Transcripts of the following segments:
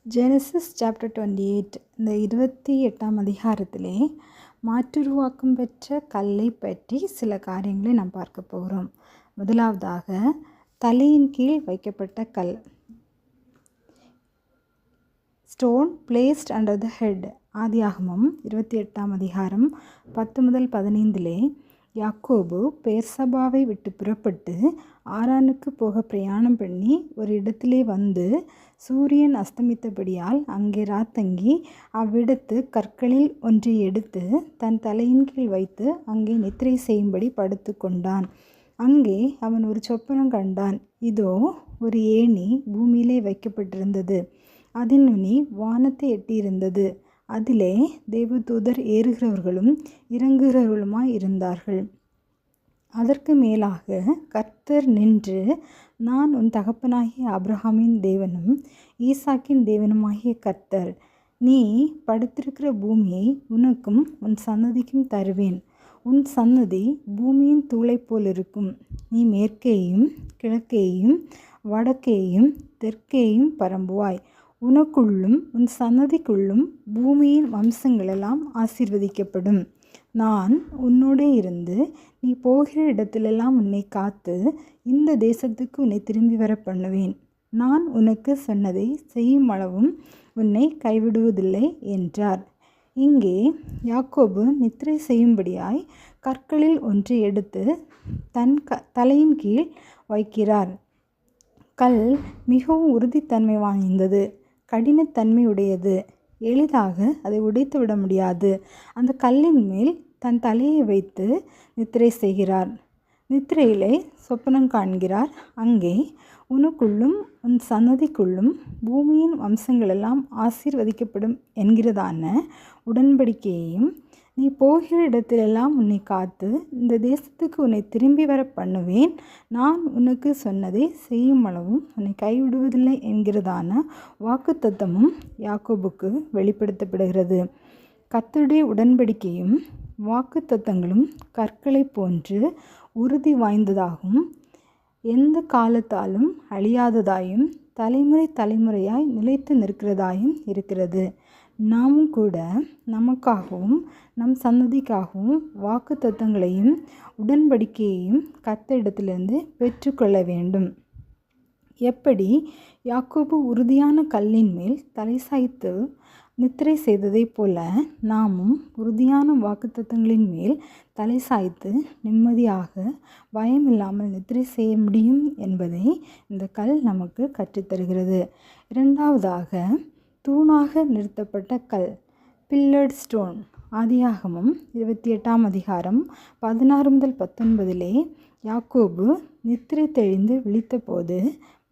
Genesis chapter 28 இந்த 28ஆம் அதிகாரத்திலே மாற்றுருவாக்கம் பெற்ற கல்லை பற்றி சில காரியங்களை நாம் பார்க்க போகிறோம். முதலாவதாக தலையின் கீழ் வைக்கப்பட்ட கல், stone placed under the head. ஆதியாகமம் 28ஆம் அதிகாரம் 10 முதல் 15 யாக்கோபு பெர்சபாவை விட்டு புறப்பட்டு ஆரானுக்கு போக பிரயாணம் பண்ணி ஒரு இடத்திலே வந்து சூரியன் அஸ்தமித்தபடியால் அங்கே ராத்தங்கி அவ்விடத்து கற்களில் ஒன்றை எடுத்து தன் தலையின் கீழ் வைத்து அங்கே நித்திரை செய்யும்படி படுத்து கொண்டான். அங்கே அவன் ஒரு சொப்பனம் கண்டான். இதோ, ஒரு ஏணி பூமியிலே வைக்கப்பட்டிருந்தது. அதன் நுனி வானத்தை எட்டியிருந்தது. அதிலே தேவதூதர் ஏறுகிறவர்களும் இறங்குகிறவர்களுமாய் இருந்தார்கள். அதற்கு மேலாக கர்த்தர் நின்று, நான் உன் தகப்பனாகிய ஆபிரகாமின் தேவனும் ஈசாக்கின் தேவனுமாகிய கர்த்தர். நீ படுத்திருக்கிற பூமியை உனக்கும் உன் சன்னதிக்கும் தருவேன். உன் சன்னதி பூமியின் தூளை போல் இருக்கும். நீ மேற்கேயும் கிழக்கேயும் வடக்கேயும் தெற்கேயும் பரம்புவாய். உனக்குள்ளும் உன் சன்னதிக்குள்ளும் பூமியின் வம்சங்களெல்லாம் ஆசீர்வதிக்கப்படும். நான் உன்னோடே இருந்து நீ போகிற இடத்திலெல்லாம் உன்னை காத்து இந்த தேசத்துக்கு உன்னை திரும்பி வர பண்ணுவேன். நான் உனக்கு சொன்னதை செய்யும் அளவும் உன்னை கைவிடுவதில்லை என்றார். இங்கே யாக்கோபு நித்திரை செய்யும்படியாய் கற்களில் ஒன்றை எடுத்து தன் தலையின் கீழ் வைக்கிறார். கல் மிகவும் உறுதித்தன்மை வாய்ந்தது, கடினத்தன்மையுடையது. எளிதாக அதை உடைத்து விட முடியாது. அந்த கல்லின் மேல் தன் தலையை வைத்து நித்திரை செய்கிறார். நித்திரையிலே சொப்பனம் காண்கிறார். அங்கே உனக்குள்ளும் உன் சன்னதிக்குள்ளும் பூமியின் வம்சங்களெல்லாம் ஆசீர்வதிக்கப்படும் என்கிறதான உடன்படிக்கையையும், நீ போகிற இடத்திலெல்லாம் உன்னை காத்து இந்த தேசத்துக்கு உன்னை திரும்பி வர பண்ணுவேன். நான் உனக்கு சொன்னதை செய்யும் அளவும் உன்னை கைவிடுவதில்லை என்கிறதான வாக்குத்தத்தமும் யாக்கோபுக்கு வெளிப்படுத்தப்படுகிறது. கர்த்தருடைய உடன்படிக்கையும் வாக்குத்தத்தங்களும் கற்களை போன்று உறுதி வாய்ந்ததாகவும் எந்த காலத்தாலும் அழியாததாயும் தலைமுறை தலைமுறையாய் நிலைத்து நிற்கிறதாயும் இருக்கிறது. நாமும் கூட நமக்காகவும் நம் சன்னதிக்காகவும் வாக்குத்தத்தங்களையும் உடன்படிக்கையையும் கர்த்தரிடத்திலிருந்து பெற்றுக்கொள்ள வேண்டும். எப்படி யாக்கோபு உறுதியான கல்லின் மேல் தலை சாய்த்து நித்திரை செய்ததைப் போல நாமும் உறுதியான வாக்குத்தத்தங்களின் மேல் தலை சாய்த்து நிம்மதியாக பயமில்லாமல் நித்திரை செய்ய முடியும் என்பதை இந்த கல் நமக்கு கற்றுத்தருகிறது. இரண்டாவதாக, தூணாக நிறுத்தப்பட்ட கல், பில்லர்ட் ஸ்டோன். ஆதியாகமம் 28ஆம் அதிகாரம் 16 முதல் 19 யாக்கோபு நித்திரை தெளிந்து விழித்தபோது,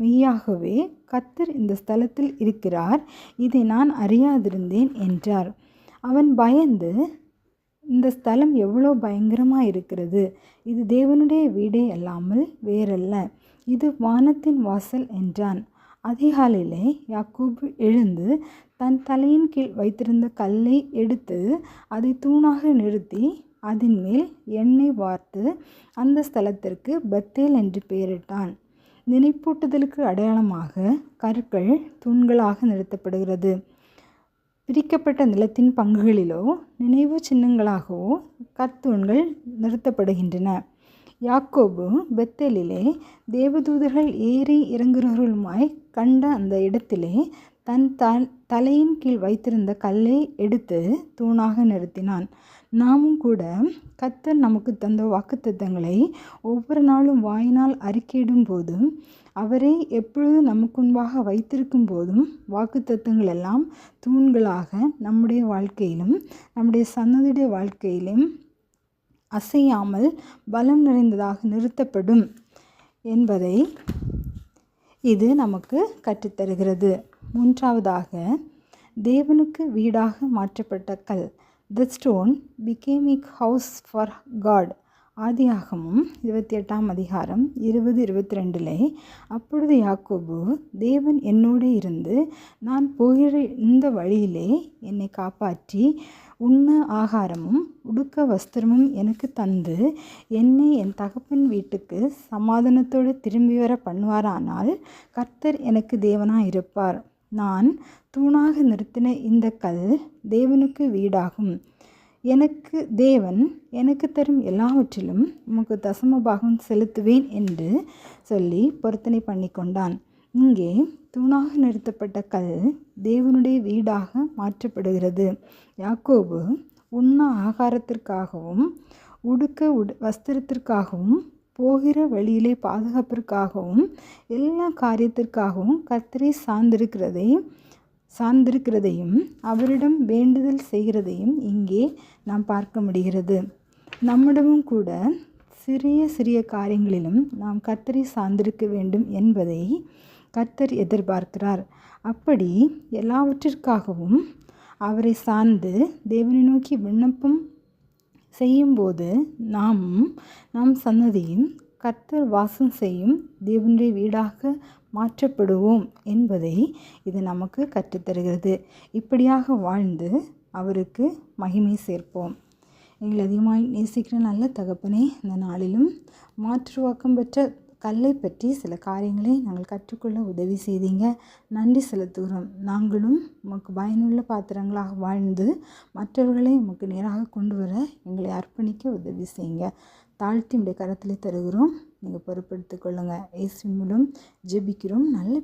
மெய்யாகவே கர்த்தர் இந்த ஸ்தலத்தில் இருக்கிறார், இதை நான் அறியாதிருந்தேன் என்றார். அவன் பயந்து, இந்த ஸ்தலம் எவ்வளோ பயங்கரமாக இருக்கிறது, இது தேவனுடைய வீடே அல்லாமல் வேறல்ல, இது வானத்தின் வாசல் என்றான். அதிகாலையிலே யாக்கோபு எழுந்து தன் தலையின் கீழ் வைத்திருந்த கல்லை எடுத்து அதை தூணாக நிறுத்தி அதன் மேல் எண்ணெய் வார்த்து அந்த ஸ்தலத்திற்கு பெத்தேல் என்று பெயரிட்டான். நினைப்பூட்டுதலுக்கு அடையாளமாக கற்கள் தூண்களாக நிறுத்தப்படுகிறது. பிரிக்கப்பட்ட நிலத்தின் பங்குகளிலோ நினைவு சின்னங்களாகவோ கற்தூண்கள் நிறுத்தப்படுகின்றன. யாக்கோபு பெத்தேலிலே தேவதூதர்கள் ஏறி இறங்குகிறவர்களுமாய் கண்ட அந்த இடத்திலே தன் தலையின் கீழ் வைத்திருந்த கல்லை எடுத்து தூணாக நிறுத்தினான். நாமும் கூட கர்த்தர் நமக்கு தந்த வாக்குத்தத்தங்களை ஒவ்வொரு நாளும் வாயினால் அறிக்கையிடும் போதும், அவரை எப்பொழுது நமக்கு முன்பாக வைத்திருக்கும் போதும் வாக்குத்தத்தங்கள் எல்லாம் தூண்களாக நம்முடைய வாழ்க்கையிலும் நம்முடைய சன்னதியுடைய வாழ்க்கையிலும் அசையாமல் பலம் நிறைந்ததாக நிறுத்தப்படும் என்பதை இது நமக்கு கற்றுத்தருகிறது. மூன்றாவதாக, தேவனுக்கு வீடாக மாற்றப்பட்ட கல், தி stone became a house for God. ஆதியாகமம் 28ஆம் அதிகாரம் 20-22 அப்பொழுது யாக்கோபு, தேவன் என்னோடு இருந்து நான் போகிற இந்த வழியிலே என்னை காப்பாற்றி உண்ண ஆகாரமும் உடுக்க வஸ்திரமும் எனக்கு தந்து என்னை என் தகப்பன் வீட்டுக்கு சமாதானத்தோடு திரும்பி வர பண்ணுவாரானால் கர்த்தர் எனக்கு தேவனாக இருப்பார். நான் தூணாக நிறுத்தின இந்த கல் தேவனுக்கு வீடாகும். தேவன் எனக்கு தரும் எல்லாவற்றிலும் உமக்கு தசமபாகம் செலுத்துவேன் என்று சொல்லி பொருத்தனை பண்ணி கொண்டான். இங்கே தூணாக நிறுத்தப்பட்ட கல் தேவனுடைய வீடாக மாற்றப்படுகிறது. யாக்கோபு உண்ண ஆகாரத்திற்காகவும் உடுக்க வஸ்திரத்திற்காகவும் போகிற வழியிலே பாதுகாப்பிற்காகவும் எல்லா காரியத்திற்காகவும் கர்த்தரை சார்ந்திருக்கிறதையும் அவரிடம் வேண்டுதல் செய்கிறதையும் இங்கே நாம் பார்க்க முடிகிறது. நம்மிடமும் கூட சிறிய சிறிய காரியங்களிலும் நாம் கர்த்தரை சார்ந்திருக்க வேண்டும் என்பதை கர்த்தர் எதிர்பார்க்கிறார். அப்படி எல்லாவற்றிற்காகவும் அவரை சார்ந்து தேவனை நோக்கி விண்ணப்பம் செய்யும்போது நாம் சன்னதியும் கர்த்தர் வாசம் செய்யும் தேவனுடைய வீடாக மாற்றப்படுவோம் என்பதை இது நமக்கு கற்றுத்தருகிறது. இப்படியாக வாழ்ந்து அவருக்கு மகிமை சேர்ப்போம். எங்களை அதிகமாக நேசிக்கிற நல்ல தகப்பனே, இந்த நாளிலும் மாற்றுருவாக்கம் பெற்ற கல்லை பற்றி சில காரியங்களை நாங்கள் கற்றுக்கொள்ள உதவி செய்தீங்க. நன்றி செலுத்துகிறோம். நாங்களும் உமக்கு பயனுள்ள பாத்திரங்களாக வாழ்ந்து மற்றவர்களை உமக்கு நேராக கொண்டு வர எங்களை அர்ப்பணிக்க உதவி செய்யுங்க. தாழ்த்தி உடைய கரத்தில் தருகிறோம். நீங்கள் பொறுப்படுத்திக் கொள்ளுங்கள். இயேசுவின் மூலம் ஜெபிக்கிறோம் நல்ல